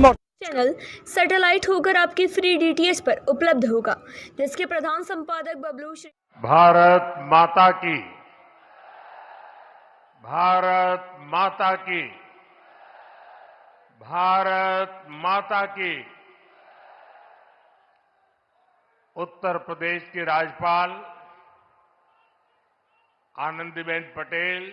Channel satellite होकर आपके free DTH पर उपलब्ध होगा, जिसके प्रधान संपादक बबलू श्री। भारत माता की, भारत माता की, भारत माता की। उत्तर प्रदेश की राज्यपाल आनंदीबेन पटेल,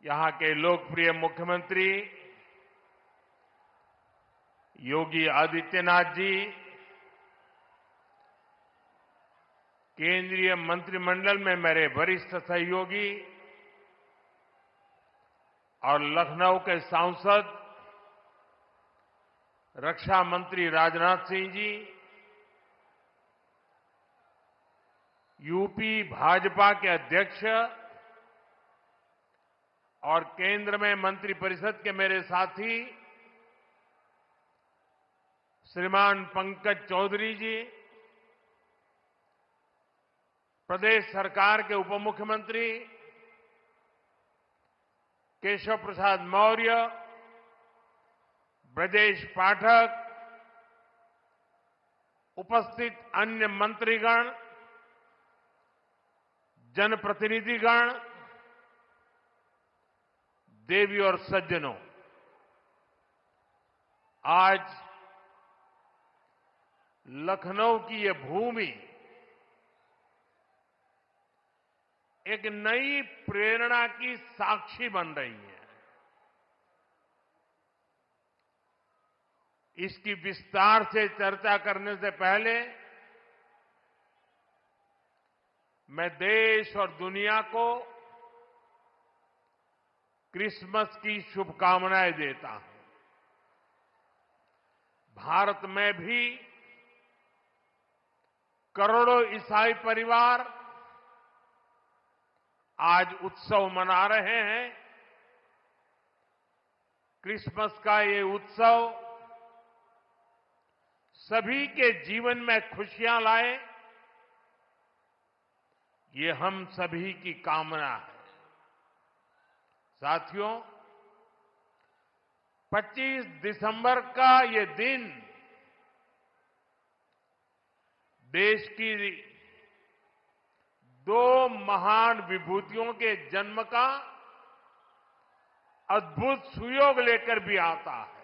यहां के लोकप्रिय मुख्यमंत्री योगी आदित्यनाथ जी, केंद्रीय मंत्रिमंडल में मेरे वरिष्ठ सहयोगी और लखनऊ के सांसद रक्षा मंत्री राजनाथ सिंह जी, यूपी भाजपा के अध्यक्ष और केंद्र में मंत्रिपरिषद के मेरे साथी श्रीमान पंकज चौधरी जी, प्रदेश सरकार के उप मुख्यमंत्री केशव प्रसाद मौर्य, ब्रजेश पाठक, उपस्थित अन्य मंत्रीगण, जनप्रतिनिधिगण, देवी और सज्जनों, आज लखनऊ की ये भूमि एक नई प्रेरणा की साक्षी बन रही है। इसकी विस्तार से चर्चा करने से पहले मैं देश और दुनिया को क्रिसमस की शुभकामनाएं देता हूं। भारत में भी करोड़ों ईसाई परिवार आज उत्सव मना रहे हैं। क्रिसमस का ये उत्सव सभी के जीवन में खुशियां लाए, ये हम सभी की कामना है। साथियों, 25 दिसंबर का ये दिन देश की दो महान विभूतियों के जन्म का अद्भुत सुयोग लेकर भी आता है।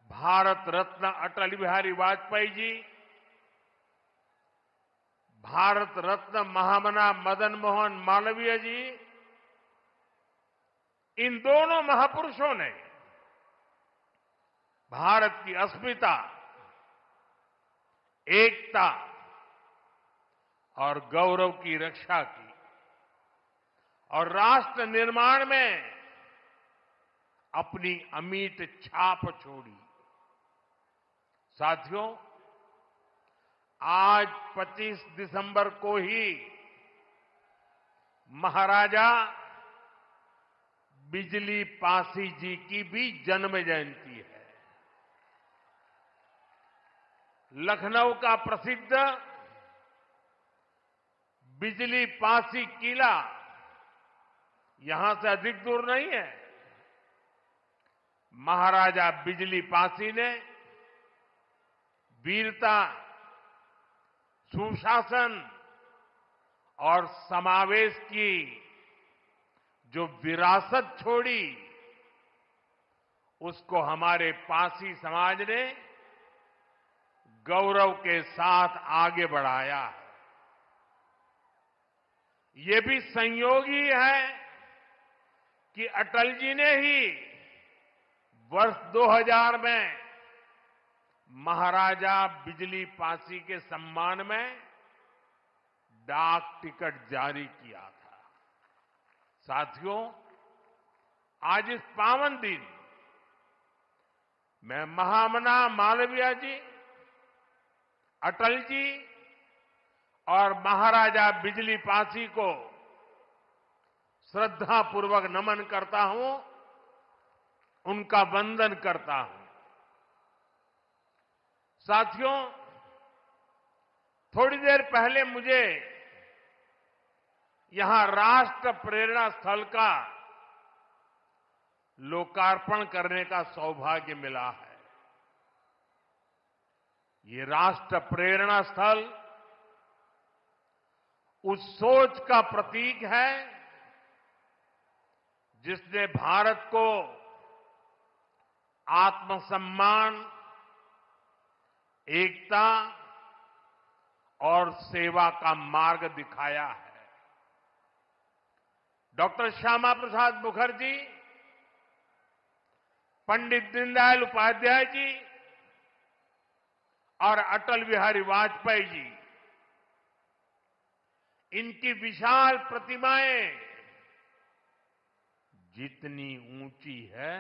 भारत रत्न अटल बिहारी वाजपेयी जी, भारत रत्न महामना मदन मोहन मालवीय जी, इन दोनों महापुरुषों ने भारत की अस्मिता, एकता और गौरव की रक्षा की और राष्ट्र निर्माण में अपनी अमिट छाप छोड़ी। साथियों, आज 25 दिसंबर को ही महाराजा बिजली पासी जी की भी जन्म जयंती है। लखनऊ का प्रसिद्ध बिजली पासी किला यहां से अधिक दूर नहीं है। महाराजा बिजली पासी ने वीरता, सुशासन और समावेश की जो विरासत छोड़ी, उसको हमारे पासी समाज ने गौरव के साथ आगे बढ़ाया है। ये भी संयोग ही है कि अटल जी ने ही वर्ष 2000 में महाराजा बिजली पासी के सम्मान में डाक टिकट जारी किया था। साथियों, आज इस पावन दिन मैं महामना मालवीय जी, अटल जी और महाराजा बिजली पासी को श्रद्धापूर्वक नमन करता हूं, उनका वंदन करता हूं। साथियों, थोड़ी देर पहले मुझे यहां राष्ट्र प्रेरणा स्थल का लोकार्पण करने का सौभाग्य मिला है। ये राष्ट्र प्रेरणा स्थल उस सोच का प्रतीक है जिसने भारत को आत्मसम्मान, एकता और सेवा का मार्ग दिखाया है। डॉक्टर श्यामा प्रसाद मुखर्जी, पंडित दीनदयाल उपाध्याय जी और अटल बिहारी वाजपेयी जी, इनकी विशाल प्रतिमाएं जितनी ऊंची है,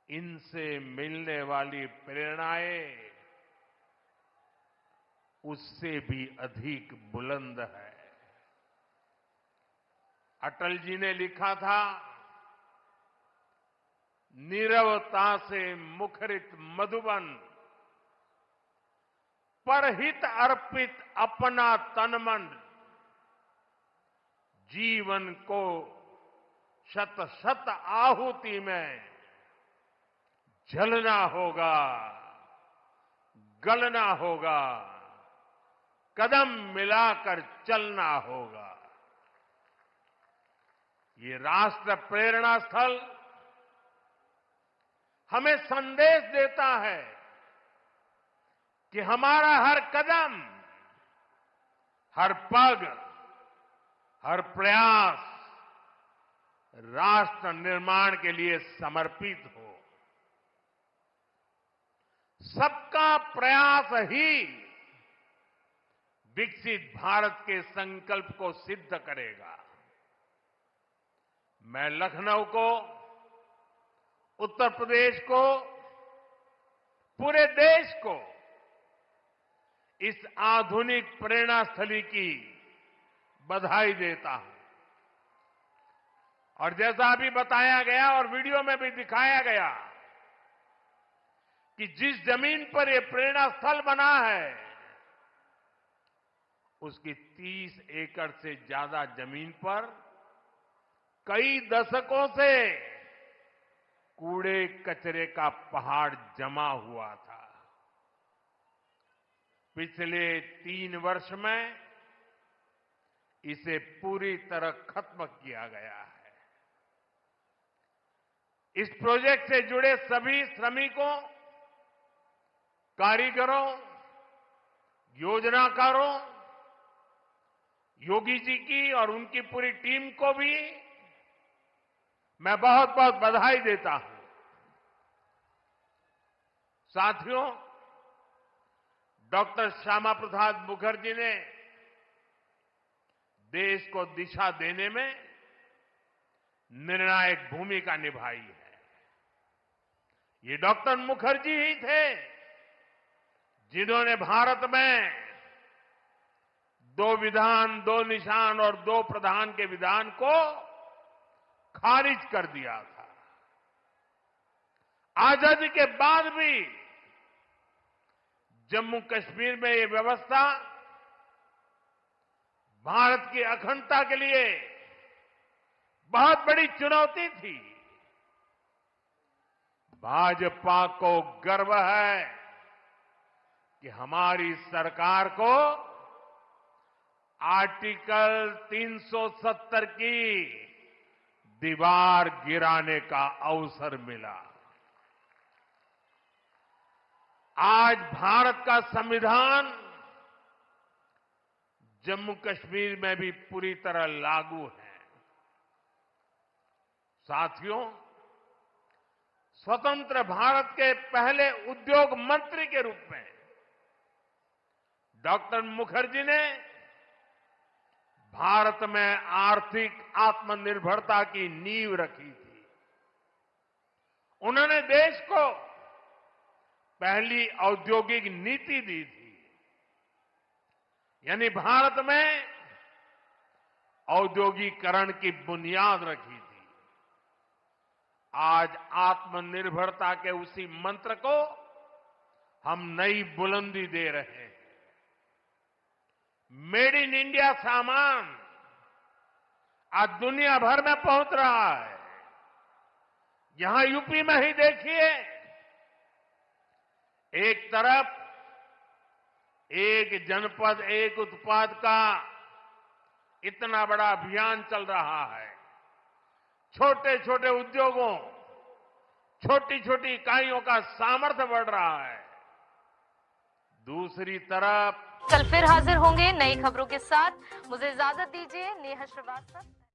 इनसे मिलने वाली प्रेरणाएं उससे भी अधिक बुलंद है। अटल जी ने लिखा था, नीरवता से मुखरित मधुबन, परहित अर्पित अपना तन मन, जीवन को शत शत आहुति में जलना होगा, गलना होगा, कदम मिलाकर चलना होगा। ये राष्ट्र प्रेरणा स्थल हमें संदेश देता है कि हमारा हर कदम, हर पग, हर प्रयास राष्ट्र निर्माण के लिए समर्पित हो। सबका प्रयास ही विकसित भारत के संकल्प को सिद्ध करेगा। मैं लखनऊ को, उत्तर प्रदेश को, पूरे देश को इस आधुनिक प्रेरणा स्थली की बधाई देता हूं। और जैसा अभी बताया गया और वीडियो में भी दिखाया गया कि जिस जमीन पर यह प्रेरणा स्थल बना है, उसकी 30 एकड़ से ज्यादा जमीन पर कई दशकों से कूड़े कचरे का पहाड़ जमा हुआ था। पिछले 3 वर्ष में इसे पूरी तरह खत्म किया गया है। इस प्रोजेक्ट से जुड़े सभी श्रमिकों, कारीगरों, योजनाकारों, योगी जी की और उनकी पूरी टीम को भी मैं बहुत बहुत बधाई देता हूं। साथियों, डॉक्टर श्यामा प्रसाद मुखर्जी ने देश को दिशा देने में निर्णायक भूमिका निभाई है। ये डॉक्टर मुखर्जी ही थे जिन्होंने भारत में 2 विधान, 2 निशान और 2 प्रधान के विधान को खारिज कर दिया था। आजादी के बाद भी जम्मू कश्मीर में ये व्यवस्था भारत की अखंडता के लिए बहुत बड़ी चुनौती थी। भाजपा को गर्व है कि हमारी सरकार को आर्टिकल 370 की दीवार गिराने का अवसर मिला। आज भारत का संविधान जम्मू कश्मीर में भी पूरी तरह लागू है। साथियों, स्वतंत्र भारत के पहले उद्योग मंत्री के रूप में डॉक्टर मुखर्जी ने भारत में आर्थिक आत्मनिर्भरता की नींव रखी थी। उन्होंने देश को पहली औद्योगिक नीति दी थी, यानी भारत में औद्योगिकरण की बुनियाद रखी थी। आज आत्मनिर्भरता के उसी मंत्र को हम नई बुलंदी दे रहे हैं। मेड इन इंडिया सामान आज दुनिया भर में पहुंच रहा है। यहां यूपी में ही देखिए, एक तरफ एक जनपद एक उत्पाद का इतना बड़ा अभियान चल रहा है। छोटे छोटे उद्योगों, छोटी छोटी इकाइयों का सामर्थ्य बढ़ रहा है। दूसरी तरफ कल फिर हाजिर होंगे नई खबरों के साथ। मुझे इजाजत दीजिए। नेहा श्रीवास्तव।